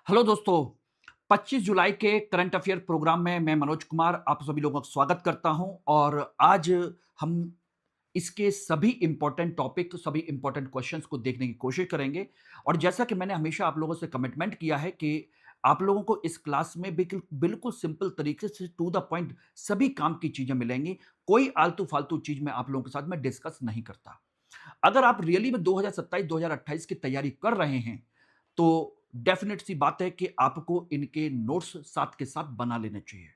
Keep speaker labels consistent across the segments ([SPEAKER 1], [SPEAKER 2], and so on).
[SPEAKER 1] Hello दोस्तों, 25 जुलाई के current affair programme में मैं मनोज कुमार आप सभी लोगों का स्वागत करता हूं और आज हम इसके सभी इंपॉर्टेंट टॉपिक, सभी इंपॉर्टेंट क्वेश्चंस को देखने की कोशिश करेंगे। और जैसा कि मैंने हमेशा आप लोगों से कमिटमेंट किया है कि आप लोगों को इस क्लास में बिल्कुल बिल्कुल सिंपल तरीके से टू द पॉइंट सभी काम की चीजें मिलेंगी। कोई आलतू-फालतू चीज मैं आप लोगों के साथ में डिस्कस नहीं करता। अगर आप रियली में 2027-2028 की तैयारी कर रहे हैं, तो डेफिनेट सी बात है कि आपको इनके नोट्स साथ के साथ बना लेने चाहिए।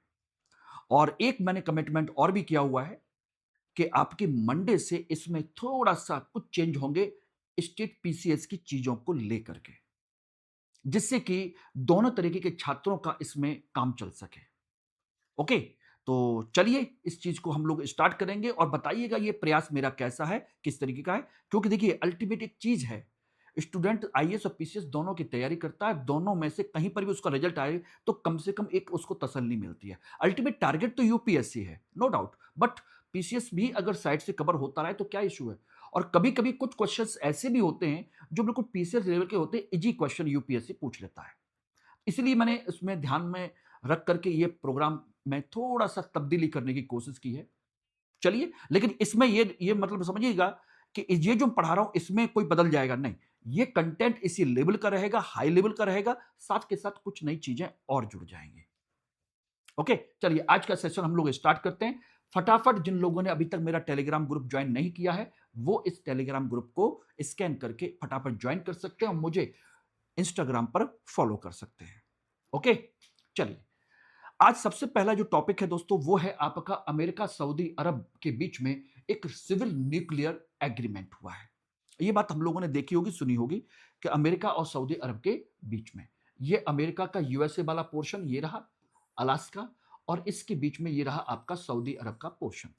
[SPEAKER 1] और एक मैंने कमिटमेंट और भी किया हुआ है कि आपके मंडे से इसमें थोड़ा-सा कुछ चेंज होंगे स्टेट पीसीएस की चीज़ों को लेकर के, जिससे कि दोनों तरीके के छात्रों का इसमें काम चल सके। ओके? तो चलिए इस चीज़ को हम लोग स्टार्ट करेंगे और बताइएगा ये प्रयास मेरा कैसा है, किस तरीके का है? क्योंकि देखिए अल्टीमेट एक चीज़ है, स्टूडेंट आईएएस और पीसीएस दोनों की तैयारी करता है, दोनों में से कहीं पर भी उसका रिजल्ट आए, तो कम से कम एक उसको तसल्ली मिलती है। अल्टीमेट टारगेट तो यूपीएससी है, नो डाउट, बट पीसीएस भी अगर साइड से कवर होता रहे तो क्या इश्यू है? और कभी-कभी कुछ क्वेश्चन्स ऐसे भी होते हैं, जो बिल्कुल पीसीएस लेवल के होते हैं, ईज़ी क्वेश्चन यूपीएससी पूछ लेता है। इसलिए मैंने इसमें ध्यान में रख करके ये प्रोग्राम में थोड़ा-सा तब्दीली करने की कोशिश की है। चलिए, लेकिन इसमें ये मतलब समझिएगा कि ये जो पढ़ा रहा हूँ इसमें कोई बदल जाएगा नहीं। ये कंटेंट इसी लेवल का रहेगा, हाई लेवल का रहेगा, साथ के साथ कुछ नई चीज़ें और जुड़ जाएँगी। ओके, चलिए आज का सेशन हम लोग स्टार्ट करते हैं। फटाफट जिन लोगों ने अभी तक मेरा टेलीग्राम ग्रुप जॉइन नहीं किया है, वो इस टेलीग्राम ग्रुप को स्कैन करके फटाफट जॉइन कर सकते हैं और मुझे इंस्टाग्राम पर फॉलो कर सकते हैं। ओके, चलिए आज सबसे पहला जो टॉपिक है दोस्तों वो है आपका अमेरिका सऊदी अरब के बीच में एक सिविल न्यूक्लियर एग्रीमेंट हुआ है। ये बात हम लोगों ने देखी होगी, सुनी होगी कि अमेरिका और सऊदी अरब के बीच में ये अमेरिका का यूएसए वाला पोर्शन ये रहा अलास्का, और इसके बीच में ये रहा आपका सऊदी अरब का पोर्शन।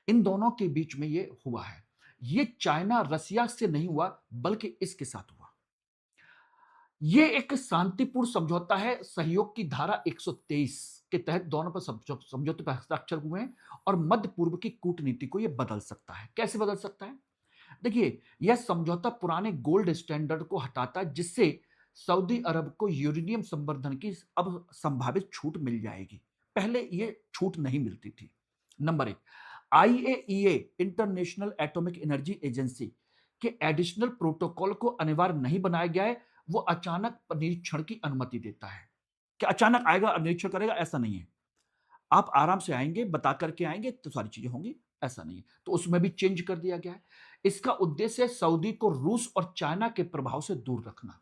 [SPEAKER 1] इन दोनों के बीच में ये हुआ है। ये चाइना रसिया से नहीं हुआ बल्कि इसके साथ हुआ। ये एक शांतिपूर्ण समझौता है, सहयोग की धारा 123 के तहत दोनों पर समझौते पर हस्ताक्षर हुए हैं और मध्य पूर्व की कूटनीति को यह बदल सकता है। कैसे बदल सकता है? देखिए, यह समझौता पुराने गोल्ड स्टैंडर्ड को हटाता है, जिससे सऊदी अरब को यूरेनियम संवर्धन की अब संभावित छूट मिल जाएगी। पहले ये छूट नहीं मिलती थी। नंबर एक, IAEA international atomic energy agency के एडिशनल प्रोटोकॉल को अनिवार्य नहीं बनाया गया है। वो अचानक निरीक्षण की अनुमति देता है कि अचानक आएगा और निरीक्षण करेगा, ऐसा नहीं है। आप आराम से आएंगे, बता करके आएंगे तो सारी चीजें होंगी, ऐसा नहीं है। तो उसमें भी चेंज कर दिया गया है। इसका उद्देश्य है सऊदी को रूस और चाइना के प्रभाव से दूर रखना,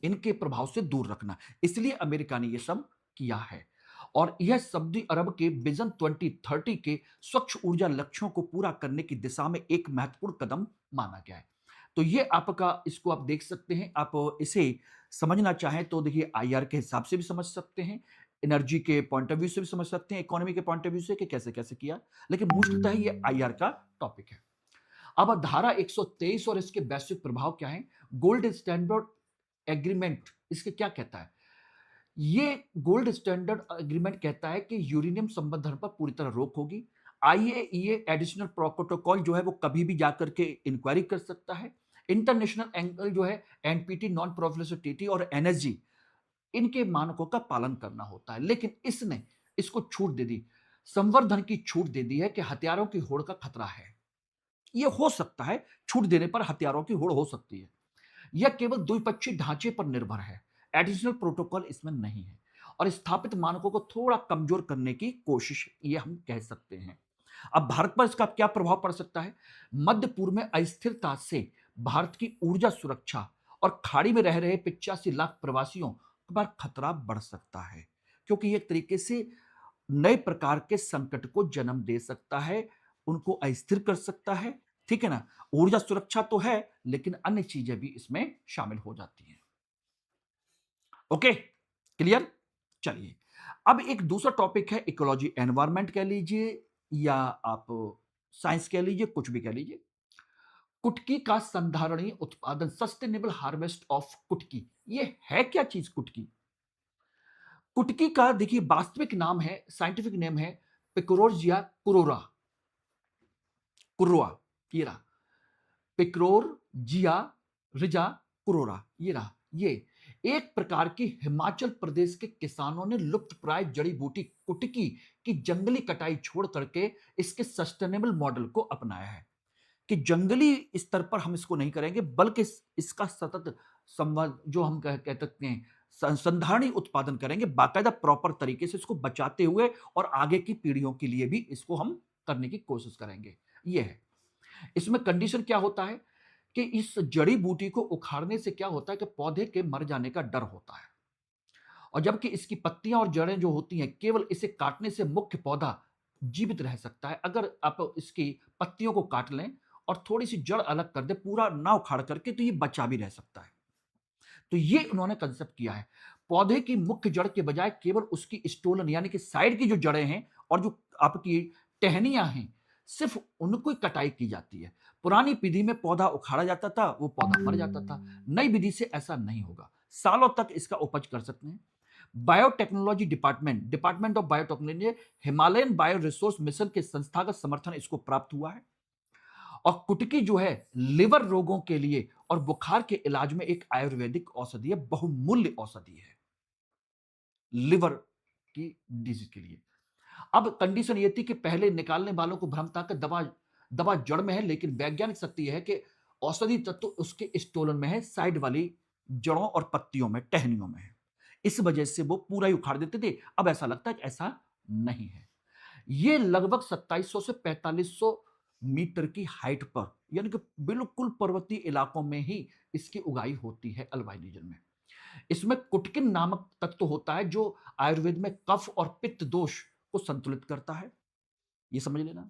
[SPEAKER 1] इनके प्रभाव से दूर रखना। इसलिए अमेरिका ने यह सब किया है और यह सऊदी अरब के विजन 2030 के स्वच्छ ऊर्जा लक्ष्यों को पूरा करने की दिशा में एक महत्वपूर्ण कदम माना गया है। तो ये आपका, इसको आप देख सकते हैं। आप इसे समझना चाहें तो देखिए आईआर के हिसाब से भी समझ सकते हैं, एनर्जी के पॉइंट ऑफ व्यू से भी समझ सकते हैं, इकोनॉमी के पॉइंट ऑफ व्यू से कि कैसे कैसे किया, लेकिन मोस्टली ये आईआर का टॉपिक है। अब धारा 123 और इसके वैश्विक प्रभाव क्या है? गोल्ड स्टैंडर्ड एग्रीमेंट इसके क्या कहता है? ये गोल्ड स्टैंडर्ड एग्रीमेंट कहता है कि यूरेनियम संवर्धन पर पूरी तरह रोक होगी। आईएईए एडिशनल प्रोटोकॉल जो है वो कभी भी जाकर के इंक्वायरी कर सकता है। इंटरनेशनल एंगल जो है एनपीटी, नॉन प्रोलिफरेशन ट्रीटी और एनएसजी, इनके मानकों का पालन करना होता है। लेकिन इसने इसको छूट दे दी, संवर्धन की छूट दे दी है कि हथियारों की होड़ का खतरा है। यह हो सकता है, छूट देने पर हथियारों की होड़ हो सकती है। यह केवल द्विपक्षीय ढांचे पर निर्भर है, एडिशनल प्रोटोकॉल इसमें नहीं है और स्थापित मानकों को थोड़ा कमजोर करने की कोशिश ये हम कह सकते हैं। अब भारत पर इसका क्या प्रभाव पड़ सकता है? मध्य पूर्व में अस्थिरता से भारत की ऊर्जा सुरक्षा और खाड़ी में रह रहे 85 लाख प्रवासियों पर खतरा बढ़ सकता है, क्योंकि यह एक तरीके से नए प्रकार के संकट को जन्म दे सकता है, उनको अस्थिर कर सकता है। ठीक है ना? ऊर्जा सुरक्षा तो है, लेकिन अन्य चीजें भी इसमें शामिल हो जाती हैं। Okay, clear? चलिए, अब एक दूसरा टॉपिक है इकोलॉजी, एनवायरमेंट कह लीजिए या आप साइंस कह लीजिए, कुछ भी कह लीजिए। कुटकी का संधारणीय उत्पादन, सस्टेनेबल हार्वेस्ट ऑफ कुटकी। ये है क्या चीज कुटकी? कुटकी का देखिए वास्तविक नाम है, साइंटिफिक नेम है पिकोरोजिया कुरोरा, ये रहा पिक्रोर जिया रिजा कुरोरा, ये रहा। ये एक प्रकार की हिमाचल प्रदेश के किसानों ने लुप्तप्राय जड़ी बूटी कुटकी की जंगली कटाई छोड़ करके इसके सस्टेनेबल मॉडल को अपनाया है कि जंगली स्तर पर हम इसको नहीं करेंगे, बल्कि इसका सतत संवर्ध जो हम कह सकते हैं संधारणी उत्पादन करेंगे, बाकायदा प्रॉपर तरीके से इसको बचाते हुए, और आगे की पीढ़ियों के लिए भी इसको हम करने की कोशिश करेंगे। ये है। इसमें कंडीशन क्या होता है कि इस जड़ी बूटी को उखाड़ने से क्या होता है कि पौधे के मर जाने का डर होता है, और जबकि इसकी पत्तियां और जड़ें जो होती हैं, केवल इसे काटने से मुख्य पौधा जीवित रह सकता है। अगर आप इसकी पत्तियों को काट लें और थोड़ी सी जड़ अलग कर दे, पूरा ना उखाड़ करके, तो ये बचा भी रह सकता है। तो ये उन्होंने कंसेप्ट किया है। पौधे की मुख्य जड़ के बजाय केवल उसकी स्टोलन यानी कि साइड की जो जड़ें हैं और जो आपकी टहनियां हैं, सिर्फ उनको ही कटाई की जाती है। पुरानी विधि में पौधा उखाड़ा जाता था, वो पौधा मर जाता था। नई विधि से ऐसा नहीं होगा, सालों तक इसका उपज कर सकते हैं। Biotechnology department department of biotechnology Himalayan bio resource mission के संस्थागत समर्थन इसको प्राप्त हुआ है। और कुटकी जो है लिवर रोगों के लिए और बुखार के इलाज में एक आयुर्वेदिक औषधि है, बहुमूल्य औषधि है लिवर की डिजीज के लिए। अब कंडीशन ये थी कि पहले निकालने वालों को भ्रम था कि दवा दवा जड़ में है, लेकिन वैज्ञानिक सत्य यह है कि औषधि तत्व उसके स्टोलन में है, साइड वाली जड़ों और पत्तियों में, टहनियों में है। इस वजह से वो पूरा ही उखाड़ देते थे। अब ऐसा लगता है कि ऐसा नहीं है। ये लगभग 2700 से 4500 मीटर की हाइट पर, यानी कि बिल्कुल पर्वतीय इलाकों में ही इसकी उगाई होती है अल्पाइन रीजन में। इसमें कुटकिन नामक तत्व होता है जो आयुर्वेद में कफ और पित्त दोष को संतुलित करता है। ये समझ लेना।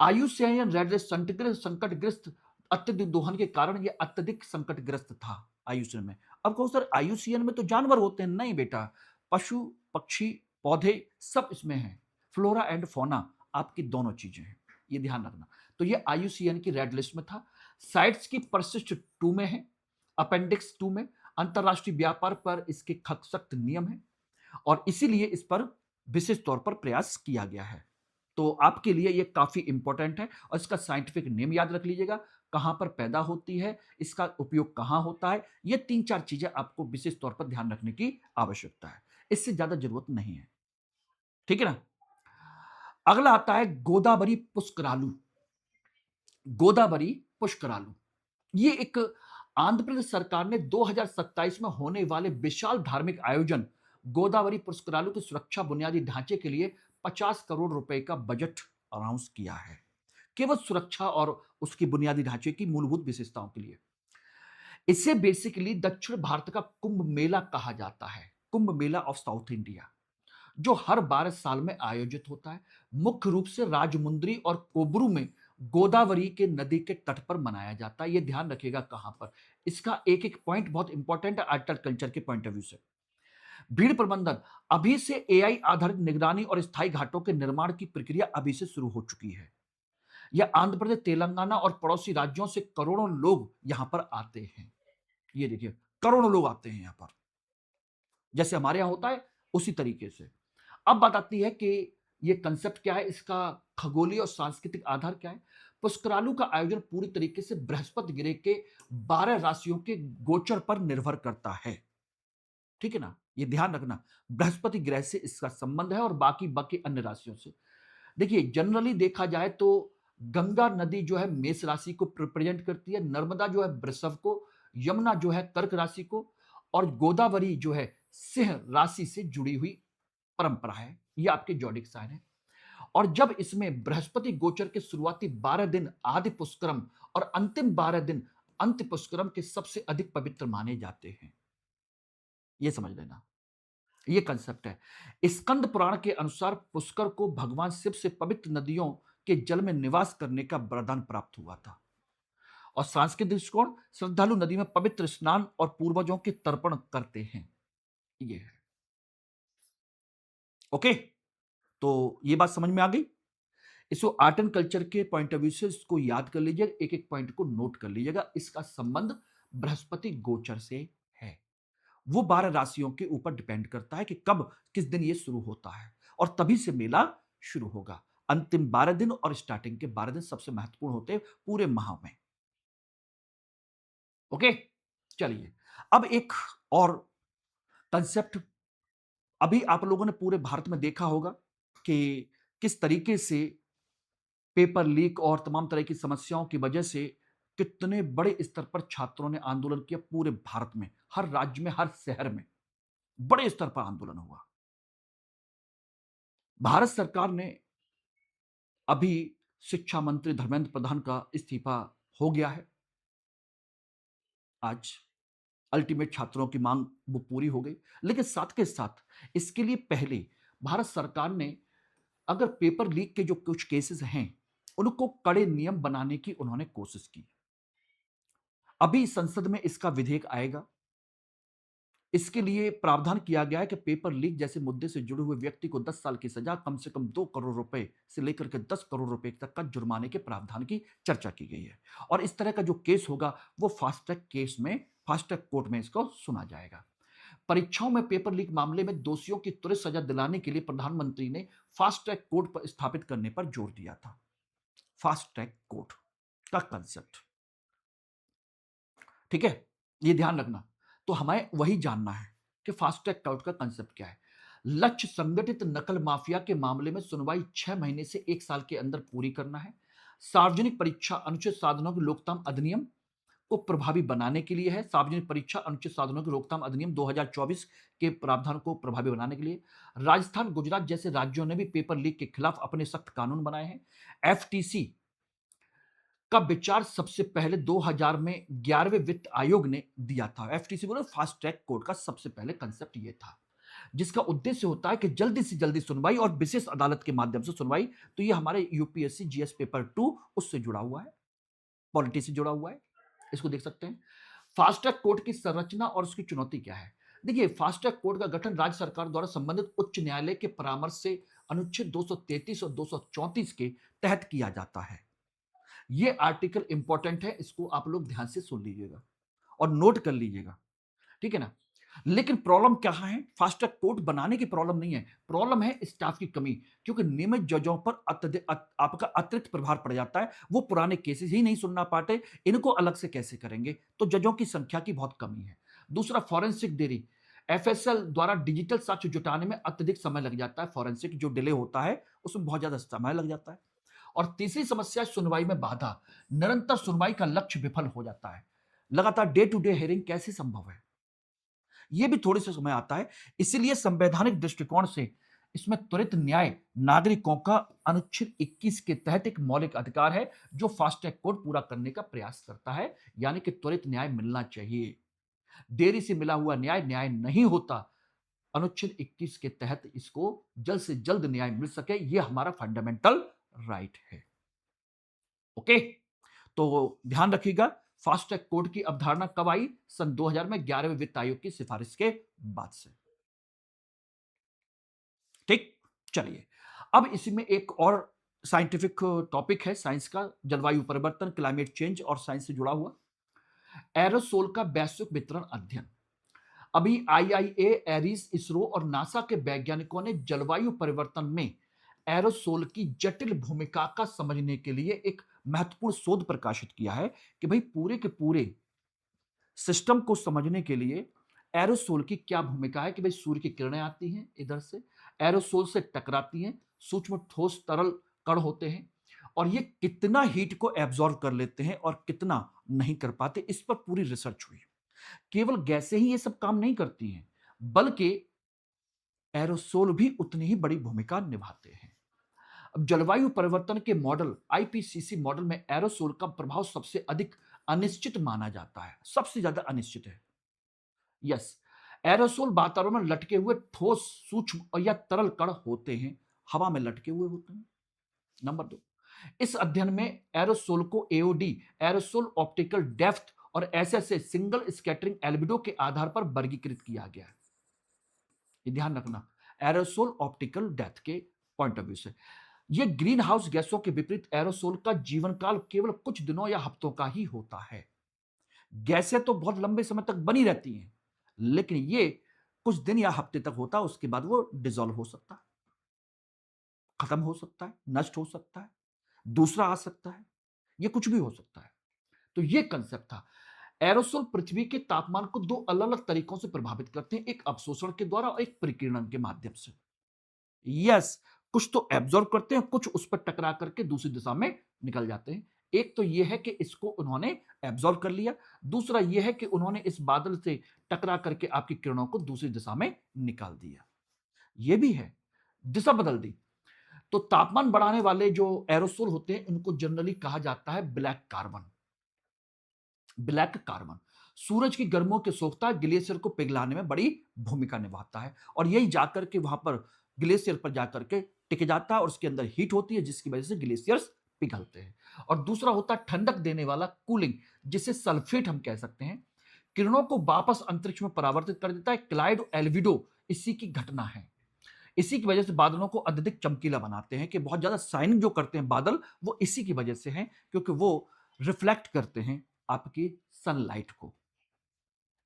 [SPEAKER 1] आयुषेयन रेड संकटग्रस्त अत्यधिक दोहन के कारण यह अत्यधिक संकटग्रस्त था आयुषेयन में। अब कहो सर आयुषेयन में तो जानवर होते हैं, नहीं बेटा, पशु पक्षी पौधे सब इसमें हैं। फ्लोरा एंड फौना आपकी दोनों चीजें हैं, ये ध्यान रखना। तो ये आयुषेयन की रेड लिस्ट में था। साइट्स की परसिस्ट 2 में है, अपेंडिक्स 2 में। अंतरराष्ट्रीय व्यापार पर इसके सख्त नियम है, और इसीलिए इस पर विशेष तौर पर प्रयास किया गया है। तो आपके लिए ये काफी इंपॉर्टेंट है, और इसका साइंटिफिक नेम याद रख लीजिएगा, कहां पर पैदा होती है, इसका उपयोग कहां होता है। ये 3-4 चीजें आपको विशेष तौर पर ध्यान रखने की आवश्यकता है, इससे ज्यादा जरूरत नहीं है। ठीक है ना। अगला आता है गोदावरी पुष्करालू। गोदावरी पुष्करालू ये एक आंध्र प्रदेश सरकार ने 2027 में होने वाले विशाल धार्मिक आयोजन गोदावरी पुष्करालू की सुरक्षा बुनियादी ढांचे के लिए 50 करोड़ रुपए का बजट अनाउंस किया है, केवल सुरक्षा और उसकी बुनियादी ढांचे की मूलभूत विशेषताओं के लिए। इसे बेसिकली दक्षिण भारत का कुंभ मेला कहा जाता है, Kumbh Mela of south India, जो हर 12 साल में आयोजित होता है। मुख्य रूप से राजमुंद्री और कोबरू में गोदावरी के नदी के तट पर मनाया जाता है। यह ध्यान रखिएगा कहां पर। इसका एक एक पॉइंट बहुत इंपॉर्टेंट है एग्रीकल्चर के पॉइंट ऑफ व्यू से। भीड़ प्रबंधन, अभी से एआई आधारित निगरानी और स्थायी घाटों के निर्माण की प्रक्रिया अभी से शुरू हो चुकी है। यह आंध्र प्रदेश, तेलंगाना और पड़ोसी राज्यों से करोड़ों लोग यहां पर आते हैं। ये देखिए, करोड़ों लोग आते हैं यहां पर, जैसे हमारे यहां होता है उसी तरीके से। अब बात आती है कि ये कंसेप्ट क्या है, इसका खगोलीय और सांस्कृतिक आधार क्या है। पुष्करालू का आयोजन पूरी तरीके से बृहस्पति ग्रह के 12 राशियों के गोचर पर निर्भर करता है। ठीक है ना, ये ध्यान रखना, बृहस्पति ग्रह से इसका संबंध है और बाकी बाकी अन्य राशियों से। देखिए जनरली देखा जाए तो गंगा नदी जो है मेष राशि को रिप्रेजेंट करती है, नर्मदा जो है वृषभ को, यमुना जो है कर्क राशि को, और गोदावरी जो है सिंह राशि से जुड़ी हुई परंपरा है। ये आपके जॉडिक साइन है। और जब इसमें बृहस्पति गोचर के शुरुआती 12 दिन आदि पुष्करम और अंतिम 12 दिन अंत पुष्करम के सबसे अधिक पवित्र माने जाते हैं। ये समझ लेना, ये कंसेप्ट है। स्कंद पुराण के अनुसार पुष्कर को भगवान शिव से पवित्र नदियों के जल में निवास करने का वरदान प्राप्त हुआ था। और सांस्कृतिक दृष्टिकोण, श्रद्धालु नदी में पवित्र स्नान और पूर्वजों के तर्पण करते हैं। ये है। ओके, तो ये बात समझ में आ गई। इसको आर्ट एंड कल्चर के पॉइंट ऑफ व्यू से इसको याद कर लीजिए, एक एक पॉइंट को नोट कर लीजिएगा। इसका संबंध बृहस्पति गोचर से है। वो 12 राशियों के ऊपर डिपेंड करता है कि कब किस दिन ये शुरू होता है, और तभी से मेला शुरू होगा। अंतिम 12 दिन और स्टार्टिंग के 12 दिन सबसे महत्वपूर्ण होते हैं पूरे माह में। ओके, चलिए अब एक और कंसेप्ट, अभी आप लोगों ने पूरे भारत में देखा होगा कि किस तरीके से पेपर लीक और तमाम तरह की समस्याओं की वजह से कितने बड़े स्तर पर छात्रों ने आंदोलन किया पूरे भारत में, हर राज्य में, हर शहर में बड़े स्तर पर आंदोलन हुआ। भारत सरकार ने अभी शिक्षा मंत्री धर्मेंद्र प्रधान का इस्तीफा हो गया है। आज अल्टीमेट छात्रों की मांग वो पूरी हो गई, लेकिन साथ के साथ इसके लिए पहले भारत सरकार ने अगर पेपर लीक के जो कुछ केसेस हैं उनको कड़े नियम बनाने की उन्होंने कोशिश की। अभी संसद में इसका विधेयक आएगा। इसके लिए प्रावधान किया गया है कि पेपर लीक जैसे मुद्दे से जुड़े हुए व्यक्ति को 10 साल की सजा, कम से कम 2 करोड़ रुपए से लेकर के 10 करोड़ रुपए तक का जुर्माने के प्रावधान की चर्चा की गई है। और इस तरह का जो केस होगा वो फास्ट ट्रैक केस में, फास्ट ट्रैक कोर्ट में इसको सुना जाएगा। परीक्षाओं में पेपर लीक मामले में दोषियों की त्वरित सजा दिलाने के लिए प्रधानमंत्री ने फास्ट ट्रैक कोर्ट पर स्थापित करने पर जोर दिया था। फास्ट ट्रैक कोर्ट का कंसेप्ट, ठीक है, ये ध्यान रखना। तो हमें वही जानना है कि फास्ट ट्रैक कोर्ट का कंसेप्ट क्या है। लक्ष्य संगठित नकल माफिया के मामले में सुनवाई 6 महीने से 1 साल के अंदर पूरी करना है। सार्वजनिक परीक्षा अनुचित साधनों की रोकथाम अधिनियम को प्रभावी बनाने के लिए है। सार्वजनिक परीक्षा अनुचित साधनों की रोकथाम अधिनियम 2024 के प्रावधान को प्रभावी बनाने के लिए राजस्थान, गुजरात जैसे राज्यों ने भी पेपर लीक के खिलाफ अपने सख्त कानून बनाए हैं। एफटीसी का विचार सबसे पहले 2000 में 11वें वित्त आयोग ने दिया था। एफटीसी बोले फास्ट ट्रैक कोर्ट का सबसे पहले कंसेप्ट यह था, जिसका उद्देश्य होता है कि जल्दी से जल्दी सुनवाई और विशेष अदालत के माध्यम से सुनवाई। तो ये हमारे यूपीएससी जीएस पेपर 2 उससे जुड़ा हुआ है, पॉलिटी से जुड़ा हुआ है, इसको देख सकते हैं। फास्ट ट्रैक कोर्ट की संरचना और उसकी चुनौती क्या है। देखिए, फास्ट ट्रैक कोर्ट का गठन राज्य सरकार द्वारा संबंधित उच्च न्यायालय के परामर्श से अनुच्छेद 233 और 234 के तहत किया जाता है। ये आर्टिकल इंपॉर्टेंट है, इसको आप लोग ध्यान से सुन लीजिएगा और नोट कर लीजिएगा, ठीक है ना। लेकिन प्रॉब्लम क्या है, फास्ट ट्रैक कोर्ट बनाने की प्रॉब्लम नहीं है, प्रॉब्लम है स्टाफ की कमी। क्योंकि नियमित जजों पर आपका अतिरिक्त प्रभार पड़ जाता है, वो पुराने केसेस ही नहीं सुनना पाते, इनको अलग से कैसे करेंगे। तो जजों की संख्या की बहुत कमी है। दूसरा, फॉरेंसिक देरी, एफएसएल द्वारा डिजिटल साक्ष्य जुटाने में अत्यधिक समय लग जाता है। फॉरेंसिक जो डिले होता है उसमें बहुत ज्यादा समय लग जाता है। और तीसरी समस्या, सुनवाई में बाधा, निरंतर सुनवाई का लक्ष्य विफल हो जाता है। लगातार डे टू डे हियरिंग कैसे संभव है, यह भी थोड़े से समय आता है। इसीलिए संवैधानिक दृष्टिकोण से इसमें त्वरित न्याय नागरिकों का अनुच्छेद 21 के तहत एक मौलिक अधिकार है, जो फास्ट ट्रैक कोर्ट पूरा करने का प्रयास करता है। यानी कि त्वरित न्याय मिलना चाहिए, देरी से मिला हुआ न्याय न्याय नहीं होता। अनुच्छेद 21 के तहत इसको जल्द से जल्द न्याय मिल सके, यह हमारा फंडामेंटल राइट है। ओके, तो ध्यान रखिएगा, फास्ट ट्रैक कोर्ट की अवधारणा कब आई? सन 2000 में 11वें वित्त आयोग की सिफारिश के बाद से। ठीक, चलिए अब इसमें एक और साइंटिफिक टॉपिक है, साइंस का, जलवायु परिवर्तन, क्लाइमेट चेंज और साइंस से जुड़ा हुआ एरोसोल का वैश्विक वितरण अध्ययन। अभी आईआईए, एरिस, इसरो और नासा के वैज्ञानिकों ने जलवायु परिवर्तन में एरोसोल की जटिल भूमिका का समझने के लिए एक महत्वपूर्ण शोध प्रकाशित किया है कि भाई पूरे के पूरे सिस्टम को समझने के लिए एरोसोल की क्या भूमिका है। कि भाई सूर्य की किरणें आती हैं इधर से, एरोसोल से टकराती हैं, सूक्ष्म ठोस तरल कण होते हैं, और ये कितना हीट को एब्जॉर्ब कर लेते हैं और कितना नहीं कर पाते, इस पर पूरी रिसर्च हुई। केवल गैसें ही ये सब काम नहीं करती हैं, बल्कि एरोसोल भी उतनी ही बड़ी भूमिका निभाते हैं। अब जलवायु परिवर्तन के मॉडल आईपीसीसी मॉडल में एरोसोल का प्रभाव सबसे अधिक अनिश्चित माना जाता है, सबसे ज्यादा अनिश्चित है। यस, एरोसोल वातावरण में लटके हुए ठोस, सूक्ष्म और या तरल कण होते हैं, हवा में लटके हुए होते हैं। नंबर 2, इस अध्ययन में एरोसोल को एओडी, एरोसोल ऑप्टिकल डेप्थ और एसएसए, सिंगल स्कैटरिंग एल्बिडो के आधार पर वर्गीकृत किया गया है। ये ध्यान रखना, एरोसोल ऑप्टिकल डेप्थ के पॉइंट ऑफ व्यू से। ये ग्रीन हाउस गैसों के विपरीत एरोसोल का जीवन काल केवल कुछ दिनों या हफ्तों का ही होता है। गैसें तो बहुत लंबे समय तक बनी रहती हैं, लेकिन ये कुछ दिन या हफ्ते तक होता है, उसके बाद वो डिसॉल्व हो सकता है, खत्म हो सकता है, नष्ट हो सकता है, दूसरा आ सकता है, ये कुछ भी हो सकता है। तो ये कंसेप्ट था। एरोसोल पृथ्वी के तापमान को दो अलग अलग तरीकों से प्रभावित करते हैं, एक अवशोषण के द्वारा और एक परिकीर्णन के माध्यम से। यस, कुछ तो एब्जॉर्ब करते हैं, कुछ उस पर टकरा करके दूसरी दिशा में निकल जाते हैं। एक तो यह है कि इसको उन्होंने एब्जॉर्ब कर लिया, दूसरा यह है कि उन्होंने इस बादल से टकरा करके आपकी किरणों को दूसरी दिशा में निकाल दिया। यह भी है, दिशा बदल दी। तो तापमान बढ़ाने वाले जो एरोसोल होते हैं, इनको जनरली कहा जाता है ब्लैक कार्बन। ब्लैक कार्बन सूरज की गर्मियों के सोखता ग्लेशियर को पिघलाने में बड़ी भूमिका निभाता है, और यही जाकर के वहां पर ग्लेशियर पर जाकर के टिक जाता है और उसके अंदर हीट होती है, जिसकी वजह से ग्लेशियर्स पिघलते हैं। और दूसरा होता है ठंडक देने वाला कूलिंग, जिसे सल्फेट हम कह सकते हैं, किरणों को वापस अंतरिक्ष में परावर्तित कर देता है। क्लाइड एल्विडो इसी की घटना है। इसी की वजह से बादलों को अत्यधिक चमकीला बनाते हैं, कि बहुत ज्यादा शाइनिंग जो करते हैं बादल, वो इसी की वजह से हैं, क्योंकि वो रिफ्लेक्ट करते हैं आपकी सनलाइट को।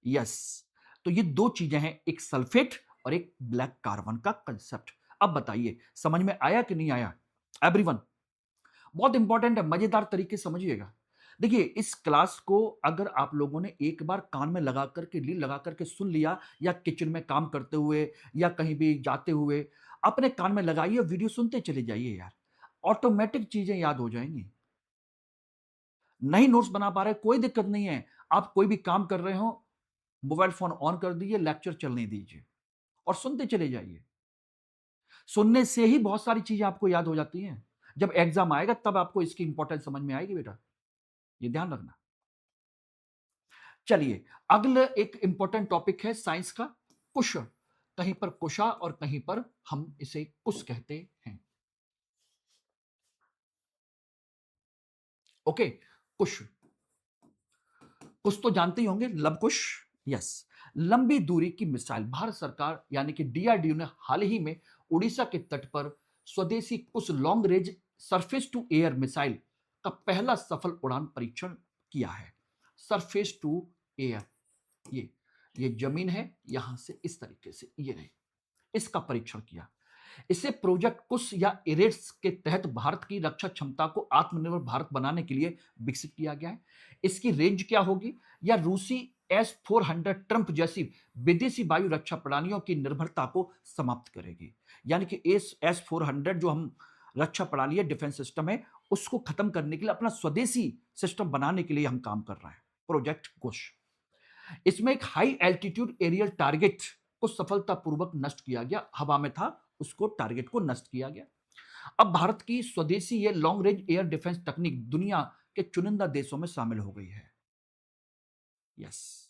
[SPEAKER 1] यस, तो ये दो चीजें हैं, एक सल्फेट और एक ब्लैक कार्बन का कंसेप्ट। अब बताइए समझ में आया कि नहीं आया एवरीवन? बहुत इंपॉर्टेंट है, मजेदार तरीके से समझिएगा। देखिए, इस क्लास को अगर आप लोगों ने एक बार कान में लगा करके लीड लगा करके सुन लिया, या किचन में काम करते हुए या कहीं भी जाते हुए अपने कान में लगाइए, वीडियो सुनते चले जाइए यार, ऑटोमेटिक चीजें याद हो जाएंगी। नहीं नोट्स बना पा रहे, कोई दिक्कत नहीं है, आप कोई भी काम कर रहे हो, मोबाइल फोन ऑन कर दीजिए, लेक्चर चलने दीजिए और सुनते चले जाइए। सुनने से ही बहुत सारी चीजें आपको याद हो जाती हैं। जब एग्जाम आएगा तब आपको इसकी इंपॉर्टेंस समझ में आएगी बेटा, ये ध्यान रखना। चलिए, अगला एक इंपॉर्टेंट टॉपिक है साइंस का, कुश। कहीं पर कुशा और कहीं पर हम इसे कुश कहते हैं। ओके, कुश, कुछ तो जानते ही होंगे, लव कुश। यस, लंबी दूरी की मिसाइल। भारत सरकार यानी कि डीआरडीओ ने हाल ही में उड़ीसा के तट पर स्वदेशी कुछ long range surface to air missile का पहला सफल उड़ान परीक्षण किया है। सरफेस टू एयर, ये जमीन है, यहां से इस तरीके से ये रहे, इसका परीक्षण किया। इसे प्रोजेक्ट कुश या इरेट्स के तहत भारत की रक्षा क्षमता को आत्मनिर्भर भारत बनाने के लिए विकसित किया गया है। इसकी रेंज क्या होगी? या रूसी S-400 ट्रंप जैसी विदेशी वायु रक्षा प्रणालियों की निर्भरता को समाप्त करेगी। यानी कि S-400 जो हम रक्षा प्रणाली है, डिफेंस सिस्टम है, उसको खत्म करने के लिए, अपना स्वदेशी सिस्टम बनाने के लिए हम काम कर रहे हैं, प्रोजेक्ट कुश। इसमें एक हाई एल्टीट्यूड एरियल टारगेट को सफलतापूर्वक नष्ट किया गया, हवा में था, उसको टारगेट को नष्ट किया गया। अब भारत की स्वदेशी ये लॉन्ग रेंज एयर डिफेंस तकनीक दुनिया के चुनिंदा देशों में शामिल हो गई है। यस,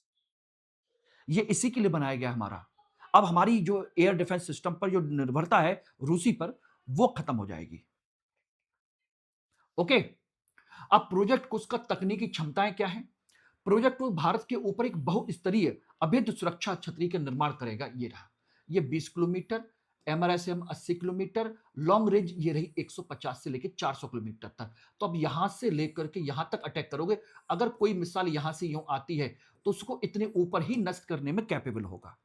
[SPEAKER 1] ये इसी के लिए बनाया गया हमारा। अब हमारी जो एयर डिफेंस सिस्टम पर जो निर्भरता है रूसी पर, वो खत्म हो जाएगी। ओके, अब प्रोजेक्ट कुछ का तकनीकी क्षमताएं क्या है? प्रोजेक्ट कुछ भारत के ऊपर एक बहुस्तरीय अभेद्य सुरक्षा छतरी का निर्माण करेगा। ये रहा, ये 20 किलोमीटर, एमआरएसएम 80 किलोमीटर, लॉन्ग रेंज ये रही 150 से लेकर 400 किलोमीटर तक। तो अब यहां से लेकर के यहां तक अटैक करोगे, अगर कोई मिसाइल यहां से यूं आती है तो उसको इतने ऊपर ही नष्ट करने में कैपेबल होगा।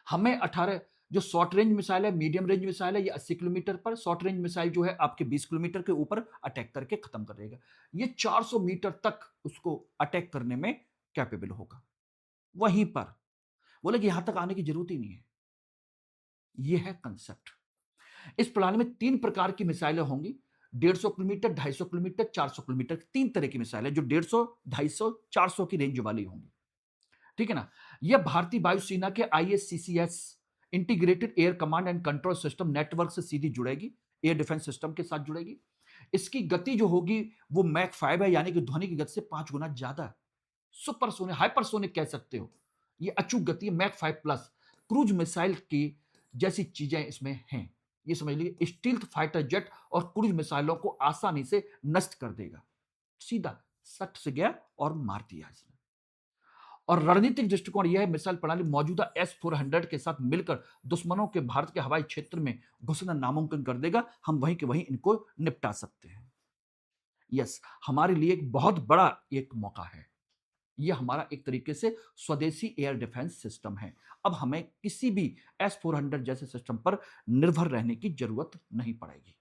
[SPEAKER 1] हमें 18 जो शॉर्ट रेंज मिसाइल है, मीडियम रेंज मिसाइल है, ये 80 किलोमीटर पर, शॉर्ट रेंज मिसाइल जो है आपके 20 किलोमीटर के ऊपर अटैक करके खत्म कर देगा। ये 400 मीटर तक उसको अटैक करने में कैपेबल होगा। वहीं पर बोले कि यहां तक आने की जरूरत ही नहीं है। ये है कंसेप्ट। इस प्रणाली में 3 प्रकार की मिसाइलें होंगी, 150 किलोमीटर, 250 किलोमीटर, 400 किलोमीटर, 3 तरह की मिसाइलें जो 150, 250, 400 की रेंज वाली होंगी। ठीक है ना? यह भारतीय वायुसेना के ISCCS integrated air command and control system network से सीधी जुड़ेगी, एयर डिफेंस सिस्टम के साथ जुड़ेगी। इसकी गति जो होगी वो मैक 5 है, यानी कि ध्वनि की गति से 5 गुना ज्यादा। सुपरसोनिक, हाइपरसोनिक कह सकते हो। ये अचूक गति है, मैक 5 प्लस। क्रूज मिसाइल की जैसी चीजें इसमें हैं। ये समझ लीजिए, स्टील्थ फाइटर जेट और क्रूज मिसाइलों को आसानी से नष्ट कर देगा। सीधा सट से गया और मार दिया इसने। और रणनीतिक दृष्टिकोण यह है, मिसाइल प्रणाली मौजूदा S-400 के साथ मिलकर दुश्मनों के भारत के हवाई क्षेत्र में घुसना नामुमकिन कर देगा। हम वहीं के वहीं इनको निपटा सकते हैं। यस, हमारे लिए एक बहुत बड़ा एक मौका है। यह हमारा एक तरीके से स्वदेशी एयर डिफेंस सिस्टम है। अब हमें किसी भी S-400 जैसे सिस्टम पर निर्भर रहने की जरूरत नहीं पड़ेगी।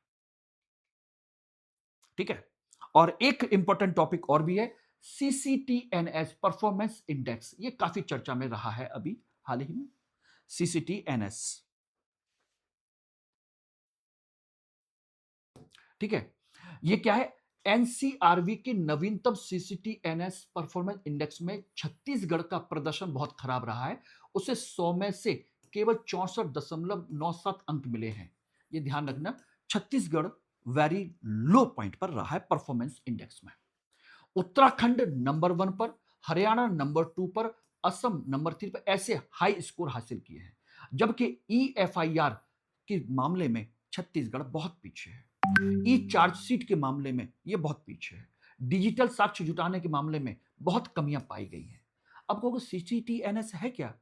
[SPEAKER 1] ठीक है? और एक इंपॉर्टेंट टॉपिक और भी है, सीसीटीएनएस परफॉर्मेंस इंडेक्स, ये काफी चर्चा में रहा है अभी हाल ही में। सीसीटीएनएस, ठीक है, ये क्या है? एनसीआरबी के नवीनतम सीसीटीएनएस परफॉर्मेंस इंडेक्स में छत्तीसगढ़ का प्रदर्शन बहुत खराब रहा है। उसे 100 में से केवल 64.97 अंक मिले हैं। ये ध्यान रखना, छत्तीसगढ़ वेरी लो पॉइंट पर रहा है परफॉर्मेंस इंडेक्स में। उत्तराखंड नंबर 1 पर, हरियाणा नंबर 2 पर, असम नंबर 3 पर ऐसे हाई स्कोर हासिल किए हैं। जबकि ईएफआईआर के मामले में छत्तीसगढ़ बहुत पीछे है। ई चार्जशीट के मामले में यह बहुत पीछे है। डिजिटल साक्ष्य जुटाने के मामले में बहुत कमियां पाई गई हैं। अब कहोगे सीसीटीएनएस है क्या?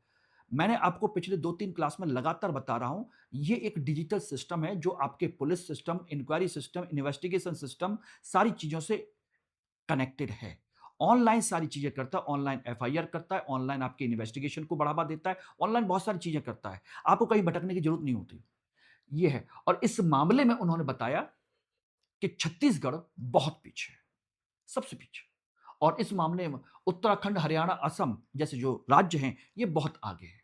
[SPEAKER 1] मैंने आपको पिछले 2-3 क्लास में लगातार बता रहा हूं, यह एक डिजिटल सिस्टम है जो आपके police system, inquiry system, investigation system, सारी चीजों से कनेक्टेड है। ऑनलाइन सारी चीजें करता है, ऑनलाइन एफआईआर करता है, ऑनलाइन आपके इन्वेस्टिगेशन को बढ़ावा देता है, ऑनलाइन बहुत सारी चीजें करता है। आपको कहीं भटकने की जरूरत नहीं होती। यह है, और इस मामले में उन्होंने बताया कि छत्तीसगढ़ बहुत पीछे है, सबसे पीछे। और इस मामले में उत्तराखंड, हरियाणा, असम जैसे जो राज्य हैं, ये बहुत आगे हैं।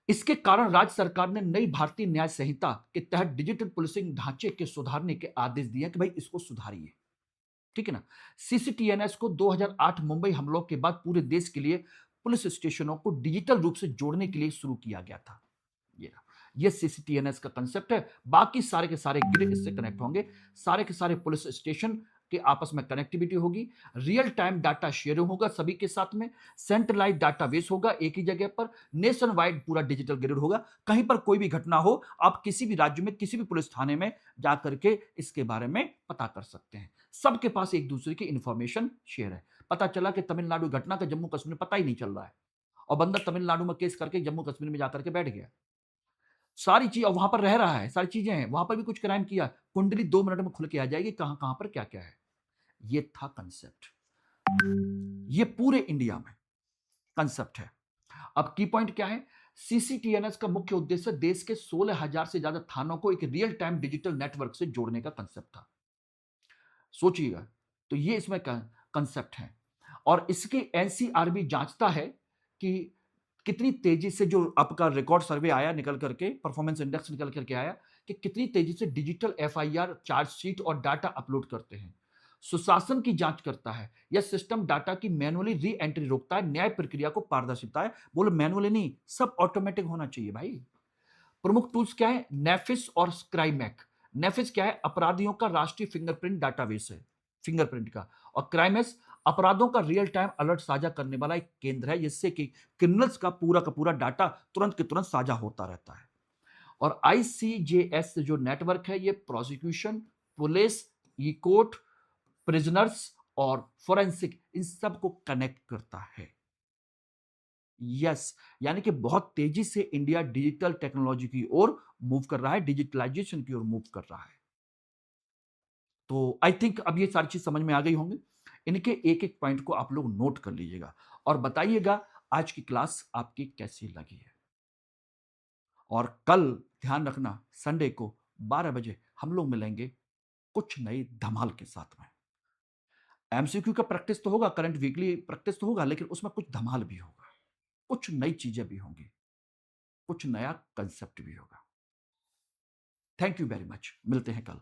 [SPEAKER 1] इसके कारण राज्य सरकार ने नई भारतीय न्याय संहिता के तहत डिजिटल पुलिसिंग ढांचे के सुधारने के आदेश दिए कि भाई इसको सुधारिए, ठीक है ना। सीसीटीएनएस को 2008 मुंबई हमलों के बाद पूरे देश के लिए पुलिस स्टेशनों को डिजिटल रूप से जोड़ने के लिए शुरू किया गया था। ये सीसीटीएनएस का कंसेप्ट है। बाकी सारे के सारे ग्रिड इससे कनेक्ट होंगे, सारे के सारे पुलिस स्टेशन के आपस में कनेक्टिविटी होगी, रियल टाइम डाटा शेयरिंग होगा सभी के साथ में, सेंट्रलाइज डाटाबेस होगा एक ही जगह पर, नेशन वाइड पूरा डिजिटल ग्रिड होगा। कहीं पर कोई भी घटना हो, आप किसी भी राज्य में किसी भी पुलिस थाने में जाकर के इसके बारे में पता कर सकते हैं। सबके पास एक दूसरे की इंफॉर्मेशन शेयर है। पता चला कि तमिलनाडु घटना का जम्मू कश्मीर में पता ही नहीं चल रहा है, और बंदा तमिलनाडु में केस करके जम्मू कश्मीर में जाकर के बैठ गया। सारी चीज, और वहां पर रह रहा है, सारी चीजें हैं, वहां पर भी कुछ क्राइम किया, कुंडली 2 मिनट में खुल के आ जाएगी कहां कहां पर क्या क्या है। ये था कंसेप्ट, ये पूरे इंडिया में कंसेप्ट है। अब की पॉइंट क्या है? सीसीटीएनएस का मुख्य उद्देश्य देश के 16,000 से ज्यादा थानों को एक रियल टाइम डिजिटल नेटवर्क से जोड़ने का कंसेप्ट था। सोचिएगा, तो ये इसमें कंसेप्ट है। और इसके एनसीआरबी जांचता है कि कितनी तेजी से, जो आपका रिकॉर्ड सर्वे आया निकल करके, परफॉर्मेंस इंडेक्स निकल करके आया, कि कितनी तेजी से डिजिटल एफआईआर, चार्जशीट और डाटा अपलोड करते हैं। सुशासन की जांच करता है। यह सिस्टम डाटा की मैनुअली री एंट्री रोकता है, न्याय प्रक्रिया को पारदर्शिता है। बोलो मैनुअली नहीं, सब ऑटोमेटिक होना चाहिए भाई। प्रमुख टूल्स क्या है? नेफिस और स्क्राइमैक। नेफिस क्या है? अपराधियों का राष्ट्रीय फिंगरप्रिंट डाटाबेस है, फिंगरप्रिंट का। और क्राइमेस अपराधों का रियल टाइम अलर्ट साझा करने वाला एक केंद्र है, जिससे कि क्रिमिनल्स का पूरा डाटा तुरंत के तुरंत साझा होता रहता है। और आईसीजेएस जो नेटवर्क है, ये प्रोसिक्यूशन, पुलिस, ई कोर्ट, प्रिजनर्स और फोरेंसिक, इन सब को कनेक्ट करता है। यस, यानी कि बहुत तेजी से इंडिया डिजिटल टेक्नोलॉजी की ओर मूव कर रहा है, डिजिटलाइजेशन की ओर मूव कर रहा है। तो आई थिंक अब ये सारी चीज समझ में आ गई होंगी। इनके एक एक पॉइंट को आप लोग नोट कर लीजिएगा और बताइएगा आज की क्लास आपकी कैसी लगी है। और कल ध्यान रखना, संडे को 12 बजे हम लोग मिलेंगे कुछ नई धमाल के साथ में। एमसीक्यू का प्रैक्टिस तो होगा, करंट वीकली प्रैक्टिस तो होगा, लेकिन उसमें कुछ धमाल भी होगा, कुछ नई चीजें भी होंगी, कुछ नया कंसेप्ट भी होगा। थैंक यू वेरी मच, मिलते हैं कल।